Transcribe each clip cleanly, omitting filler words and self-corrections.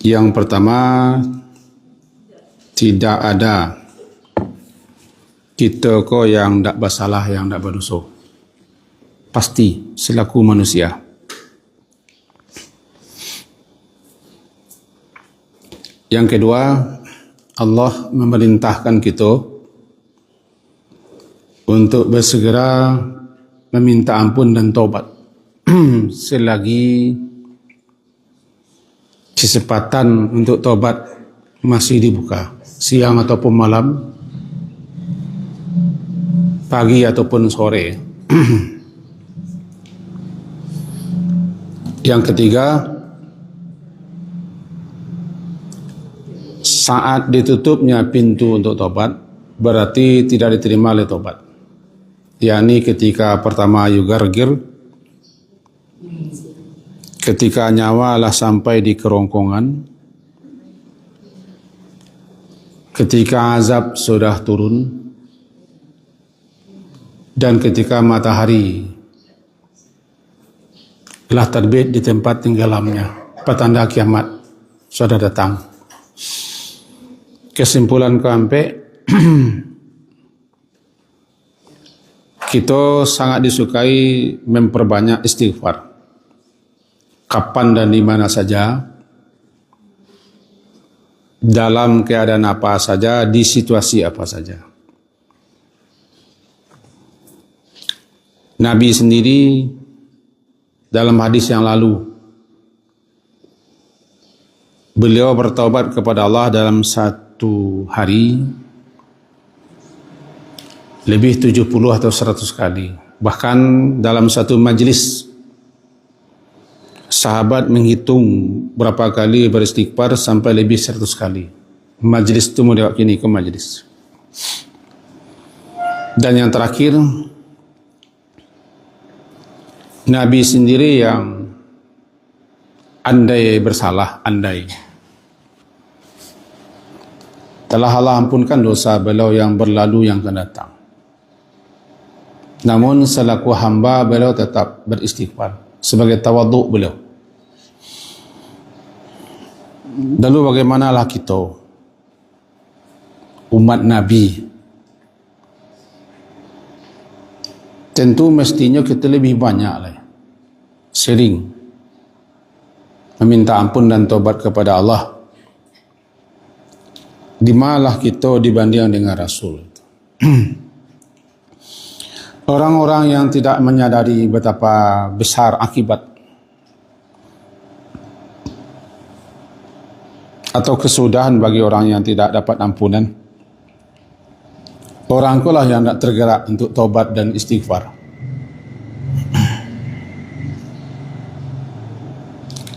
Yang pertama, tidak ada kita ko yang tak bersalah, yang tak berdosa. Pasti selaku manusia. Yang kedua, Allah memerintahkan kita untuk bersegera meminta ampun dan taubat selagi kesempatan untuk taubat masih dibuka, siang ataupun malam, pagi ataupun sore. Yang ketiga, saat ditutupnya pintu untuk taubat berarti tidak diterima oleh taubat, yakni ketika pertama you gargir, ketika nyawa lah sampai di kerongkongan, ketika azab sudah turun, dan ketika matahari telah terbit di tempat tenggelamnya, petanda kiamat sudah datang. Kesimpulan keempat, kita sangat disukai memperbanyak istighfar, kapan dan di mana saja, dalam keadaan apa saja, di situasi apa saja. Nabi sendiri dalam hadis yang lalu, beliau bertaubat kepada Allah dalam satu hari lebih 70 atau 100 kali. Bahkan dalam satu majlis, sahabat menghitung berapa kali beristighfar sampai lebih 100 kali. Majlis itu mau diwakili ke majlis. Dan yang terakhir, Nabi sendiri yang andai bersalah, telah Allah ampunkan dosa beliau yang berlalu yang akan datang. Namun selaku hamba beliau tetap beristighfar sebagai tawaduk beliau. Lalu bagaimanalah kita, umat Nabi? Tentu mestinya kita lebih banyak sering meminta ampun dan taubat kepada Allah. Di manalah kita dibanding dengan Rasul. Orang-orang yang tidak menyadari betapa besar akibat atau kesudahan bagi orang yang tidak dapat ampunan, orang itulah yang tak tergerak untuk taubat dan istighfar.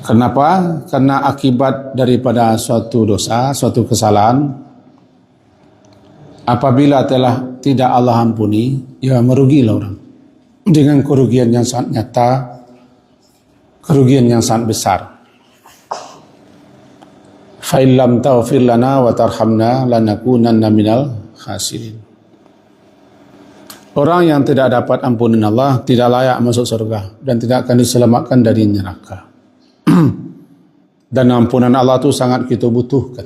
Kenapa? Karena akibat daripada suatu dosa, suatu kesalahan, apabila telah tidak Allah ampuni, ya merugilah orang dengan kerugian yang sangat nyata, kerugian yang sangat besar. Fa illam taghfir lana wa tarhamna lanakunanna minal khasirin. Orang yang tidak dapat ampunan Allah tidak layak masuk surga dan tidak akan diselamatkan dari neraka. Dan ampunan Allah itu sangat kita butuhkan,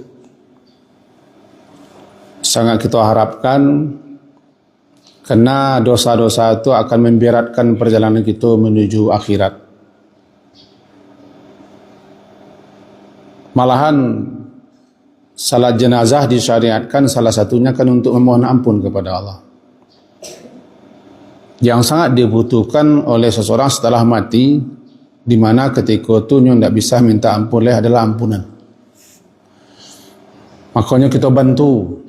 sangat kita harapkan, karena dosa-dosa itu akan memberatkan perjalanan kita menuju akhirat. Malahan salat jenazah disyariatkan salah satunya kan untuk memohon ampun kepada Allah, yang sangat dibutuhkan oleh seseorang setelah mati, di mana ketika itu yang tidak bisa minta ampun adalah ampunan. Makanya kita bantu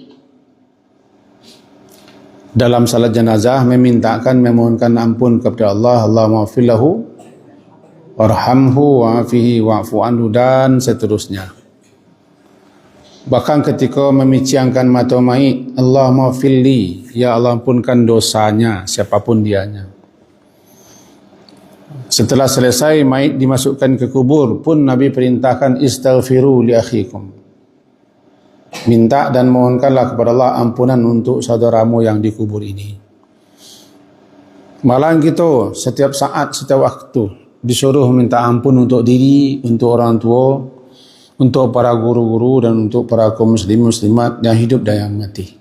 dalam salat jenazah memintakan, memohonkan ampun kepada Allah. Allahumma ighfir lahu warhamhu wa'afihi wa'fu anhu, dan seterusnya. Bahkan ketika memiciangkan mata mayit, Allahumma ighfir li, ya Allah ampunkan dosanya siapapun dianya. Setelah selesai mayit dimasukkan ke kubur pun Nabi perintahkan istaghfiru li akhikum, minta dan mohonkanlah kepada Allah ampunan untuk saudaramu yang dikubur ini. Malah kita setiap saat, setiap waktu disuruh minta ampun untuk diri, untuk orang tua, untuk para guru-guru dan untuk para kaum muslim muslimat yang hidup dan yang mati.